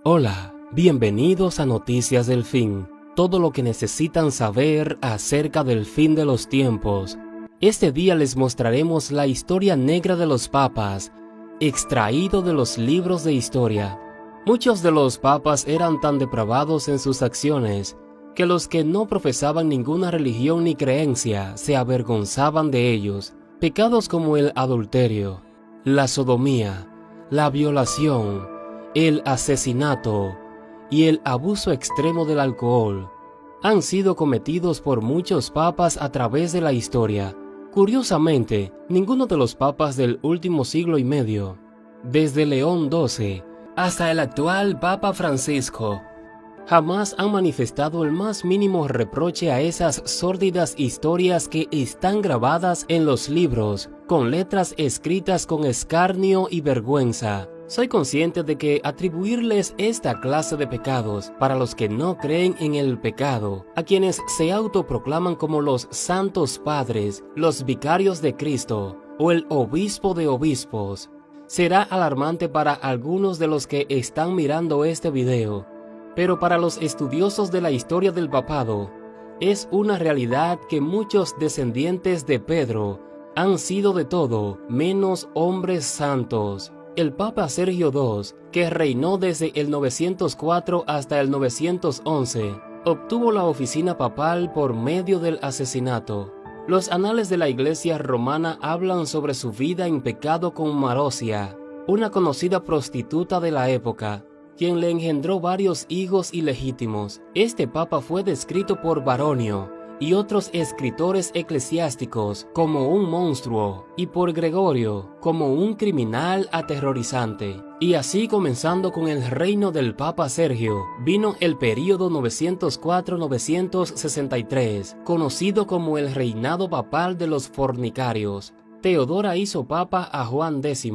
Hola, bienvenidos a Noticias del Fin, todo lo que necesitan saber acerca del fin de los tiempos. Este día les mostraremos la historia negra de los papas, extraído de los libros de historia. Muchos de los papas eran tan depravados en sus acciones que los que no profesaban ninguna religión ni creencia se avergonzaban de ellos. Pecados como el adulterio, la sodomía, la violación, el asesinato y el abuso extremo del alcohol han sido cometidos por muchos papas a través de la historia. Curiosamente, ninguno de los papas del último siglo y medio, desde León XII hasta el actual Papa Francisco, jamás han manifestado el más mínimo reproche a esas sórdidas historias que están grabadas en los libros, con letras escritas con escarnio y vergüenza. Soy consciente de que atribuirles esta clase de pecados para los que no creen en el pecado, a quienes se autoproclaman como los santos padres, los vicarios de Cristo o el obispo de obispos, será alarmante para algunos de los que están mirando este video. Pero para los estudiosos de la historia del papado, es una realidad que muchos descendientes de Pedro han sido de todo menos hombres santos. El Papa Sergio II, que reinó desde el 904 hasta el 911, obtuvo la oficina papal por medio del asesinato. Los anales de la Iglesia romana hablan sobre su vida en pecado con Marosia, una conocida prostituta de la época, quien le engendró varios hijos ilegítimos. Este papa fue descrito por Baronio y otros escritores eclesiásticos como un monstruo, y por Gregorio como un criminal aterrorizante. Y así, comenzando con el reino del Papa Sergio, vino el período 904-963, conocido como el reinado papal de los fornicarios. Teodora hizo papa a Juan X,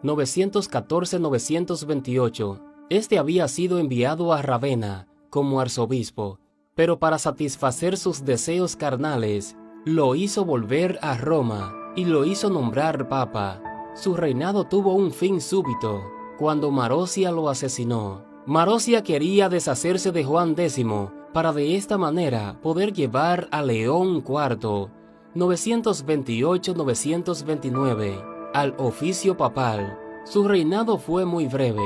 914-928. Este había sido enviado a Ravenna como arzobispo, pero para satisfacer sus deseos carnales, lo hizo volver a Roma y lo hizo nombrar papa. Su reinado tuvo un fin súbito cuando Marosia lo asesinó. Marosia quería deshacerse de Juan X para de esta manera poder llevar a León IV, 928-929, al oficio papal. Su reinado fue muy breve,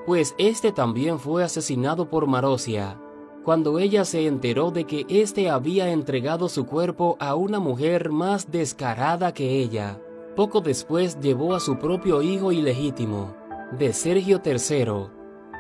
pues este también fue asesinado por Marosia, cuando ella se enteró de que éste había entregado su cuerpo a una mujer más descarada que ella. Poco después llevó a su propio hijo ilegítimo, de Sergio III,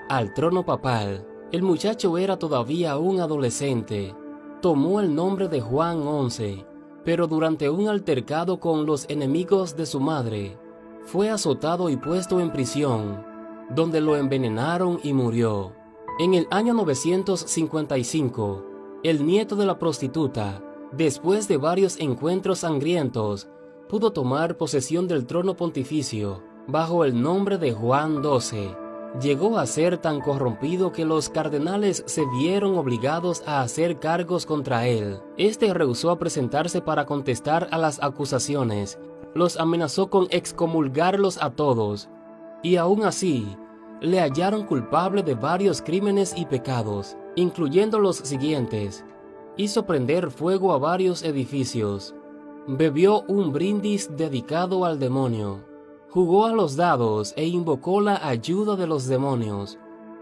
al trono papal. El muchacho era todavía un adolescente. Tomó el nombre de Juan XI, pero durante un altercado con los enemigos de su madre, fue azotado y puesto en prisión, donde lo envenenaron y murió. En el año 955, el nieto de la prostituta, después de varios encuentros sangrientos, pudo tomar posesión del trono pontificio bajo el nombre de Juan XII. Llegó a ser tan corrompido que los cardenales se vieron obligados a hacer cargos contra él. Este rehusó a presentarse para contestar a las acusaciones, los amenazó con excomulgarlos a todos, y aún así, le hallaron culpable de varios crímenes y pecados, incluyendo los siguientes: hizo prender fuego a varios edificios, bebió un brindis dedicado al demonio, jugó a los dados e invocó la ayuda de los demonios,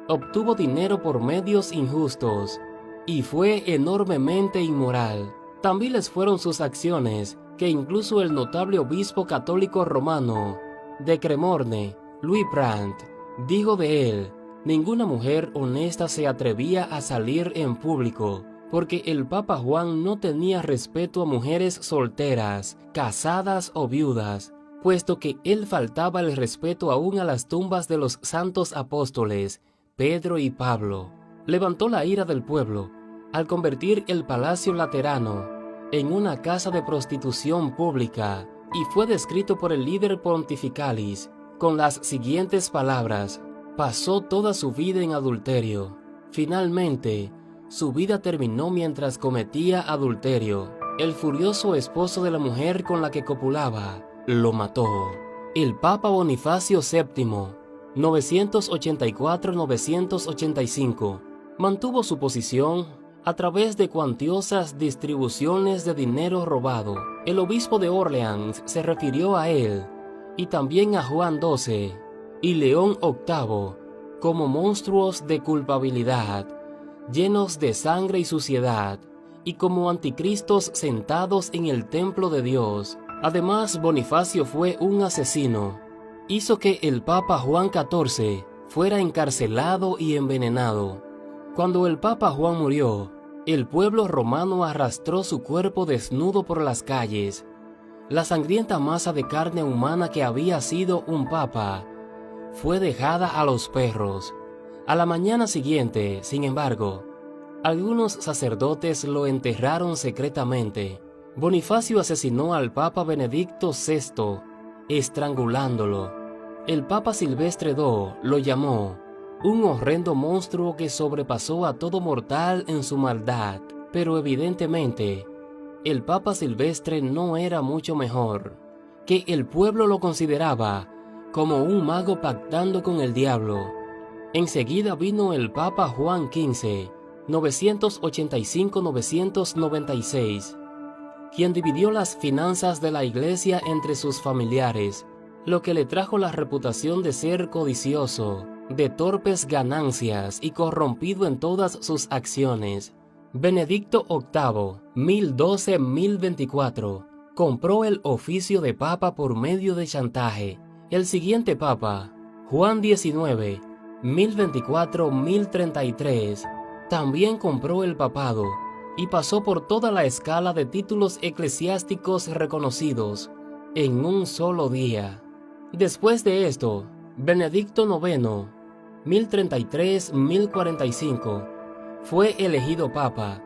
obtuvo dinero por medios injustos, y fue enormemente inmoral. Tan viles fueron sus acciones que incluso el notable obispo católico romano de Cremorne, Louis Brandt, dijo de él: ninguna mujer honesta se atrevía a salir en público, porque el Papa Juan no tenía respeto a mujeres solteras, casadas o viudas, puesto que él faltaba el respeto aún a las tumbas de los santos apóstoles, Pedro y Pablo. Levantó la ira del pueblo al convertir el Palacio Laterano en una casa de prostitución pública, y fue descrito por el líder pontificalis con las siguientes palabras: pasó toda su vida en adulterio. Finalmente, su vida terminó mientras cometía adulterio. El furioso esposo de la mujer con la que copulaba lo mató. El Papa Bonifacio VII 984-985. Mantuvo su posición a través de cuantiosas distribuciones de dinero robado. El obispo de Orleans se refirió a él, y también a Juan XII y León VIII, como monstruos de culpabilidad, llenos de sangre y suciedad, y como anticristos sentados en el templo de Dios. Además, Bonifacio fue un asesino. Hizo que el Papa Juan XIV fuera encarcelado y envenenado. Cuando el Papa Juan murió, el pueblo romano arrastró su cuerpo desnudo por las calles. La sangrienta masa de carne humana que había sido un papa fue dejada a los perros. A la mañana siguiente, sin embargo, algunos sacerdotes lo enterraron secretamente. Bonifacio asesinó al Papa Benedicto VI, estrangulándolo. El Papa Silvestre II lo llamó un horrendo monstruo que sobrepasó a todo mortal en su maldad, pero evidentemente el Papa Silvestre no era mucho mejor, que el pueblo lo consideraba como un mago pactando con el diablo. Enseguida vino el Papa Juan XV, 985-996, quien dividió las finanzas de la Iglesia entre sus familiares, lo que le trajo la reputación de ser codicioso, de torpes ganancias y corrompido en todas sus acciones. Benedicto VIII, 1012-1024, compró el oficio de papa por medio de chantaje. El siguiente papa, Juan XIX, 1024-1033, también compró el papado y pasó por toda la escala de títulos eclesiásticos reconocidos en un solo día. Después de esto, Benedicto IX, 1033-1045, fue elegido papa,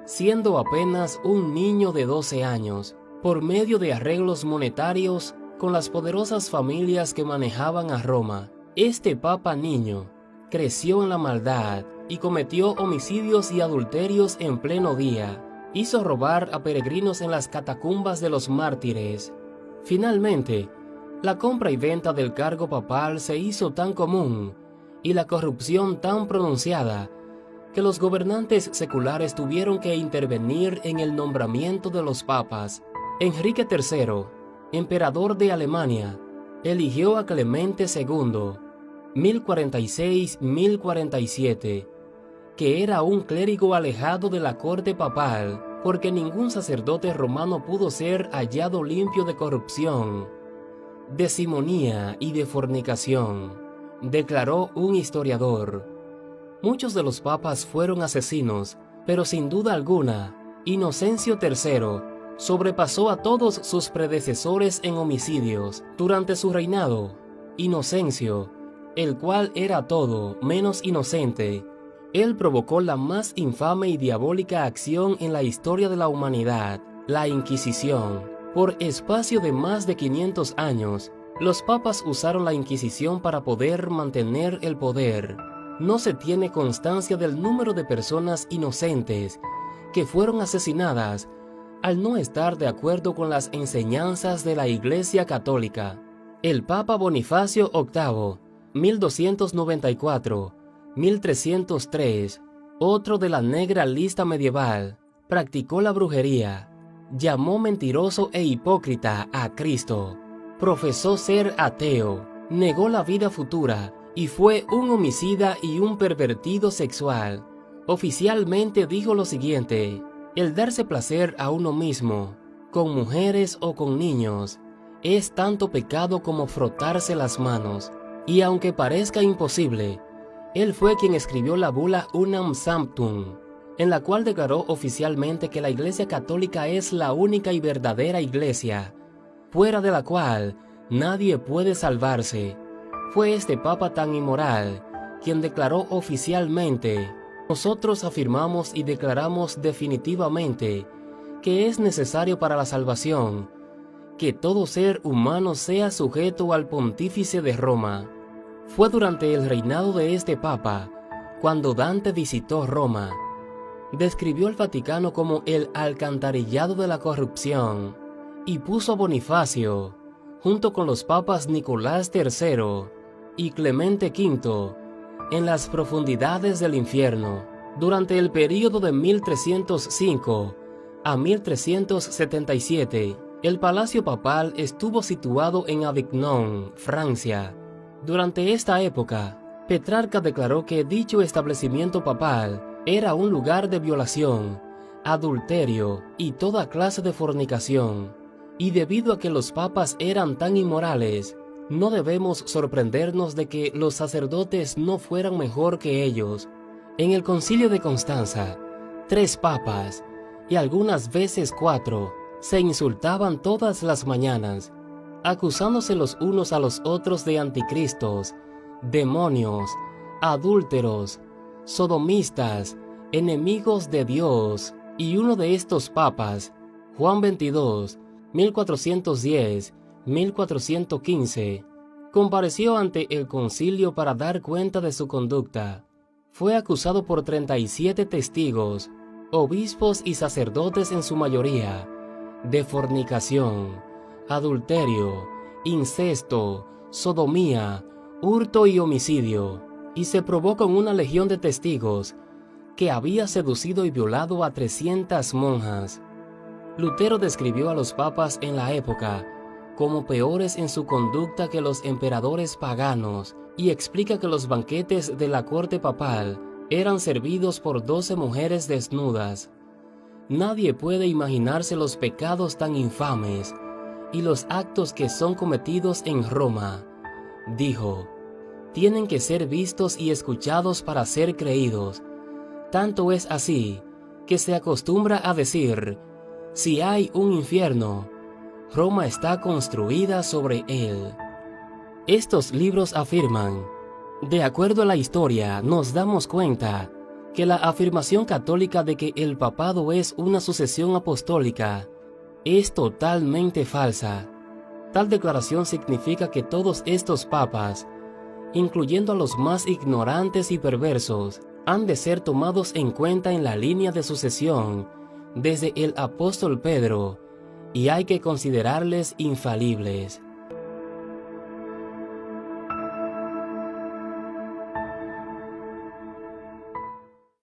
siendo apenas un niño de 12 años, por medio de arreglos monetarios con las poderosas familias que manejaban a Roma. Este papa niño creció en la maldad y cometió homicidios y adulterios en pleno día. Hizo robar a peregrinos en las catacumbas de los mártires. Finalmente, la compra y venta del cargo papal se hizo tan común y la corrupción tan pronunciada que los gobernantes seculares tuvieron que intervenir en el nombramiento de los papas. Enrique III, emperador de Alemania, eligió a Clemente II, 1046-1047, que era un clérigo alejado de la corte papal, porque ningún sacerdote romano pudo ser hallado limpio de corrupción, de simonía y de fornicación, declaró un historiador. Muchos de los papas fueron asesinos, pero sin duda alguna, Inocencio III sobrepasó a todos sus predecesores en homicidios. Durante su reinado, Inocencio, el cual era todo menos inocente, él provocó la más infame y diabólica acción en la historia de la humanidad, la Inquisición. Por espacio de más de 500 años, los papas usaron la Inquisición para poder mantener el poder. No se tiene constancia del número de personas inocentes que fueron asesinadas al no estar de acuerdo con las enseñanzas de la Iglesia Católica. El Papa Bonifacio VIII, 1294-1303, otro de la negra lista medieval, practicó la brujería, llamó mentiroso e hipócrita a Cristo, profesó ser ateo, negó la vida futura y fue un homicida y un pervertido sexual. Oficialmente dijo lo siguiente: el darse placer a uno mismo, con mujeres o con niños, es tanto pecado como frotarse las manos. Y aunque parezca imposible, él fue quien escribió la bula Unam Sanctum, en la cual declaró oficialmente que la Iglesia Católica es la única y verdadera iglesia, fuera de la cual nadie puede salvarse. Fue este Papa tan inmoral quien declaró oficialmente: nosotros afirmamos y declaramos definitivamente que es necesario para la salvación que todo ser humano sea sujeto al pontífice de Roma. Fue durante el reinado de este Papa cuando Dante visitó Roma. Describió el Vaticano como el alcantarillado de la corrupción y puso a Bonifacio, junto con los papas Nicolás III y Clemente V en las profundidades del infierno. Durante el período de 1305 a 1377, el palacio papal estuvo situado en Avignon, Francia. Durante esta época, Petrarca declaró que dicho establecimiento papal era un lugar de violación, adulterio y toda clase de fornicación. Y debido a que los papas eran tan inmorales, no debemos sorprendernos de que los sacerdotes no fueran mejor que ellos. En el Concilio de Constanza, 3 papas, y algunas veces 4, se insultaban todas las mañanas, acusándose los unos a los otros de anticristos, demonios, adúlteros, sodomistas, enemigos de Dios. Y uno de estos papas, Juan XXII, 1410-1415, compareció ante el concilio para dar cuenta de su conducta. Fue acusado por 37 testigos, obispos y sacerdotes en su mayoría, de fornicación, adulterio, incesto, sodomía, hurto y homicidio, y se probó con una legión de testigos que había seducido y violado a 300 monjas. Lutero describió a los papas en la época como peores en su conducta que los emperadores paganos, y explica que los banquetes de la corte papal eran servidos por 12 mujeres desnudas. Nadie puede imaginarse los pecados tan infames y los actos que son cometidos en Roma. Dijo: tienen que ser vistos y escuchados para ser creídos. Tanto es así que se acostumbra a decir: si hay un infierno, Roma está construida sobre él. Estos libros afirman: de acuerdo a la historia, nos damos cuenta que la afirmación católica de que el papado es una sucesión apostólica es totalmente falsa. Tal declaración significa que todos estos papas, incluyendo a los más ignorantes y perversos, han de ser tomados en cuenta en la línea de sucesión desde el apóstol Pedro, y hay que considerarles infalibles.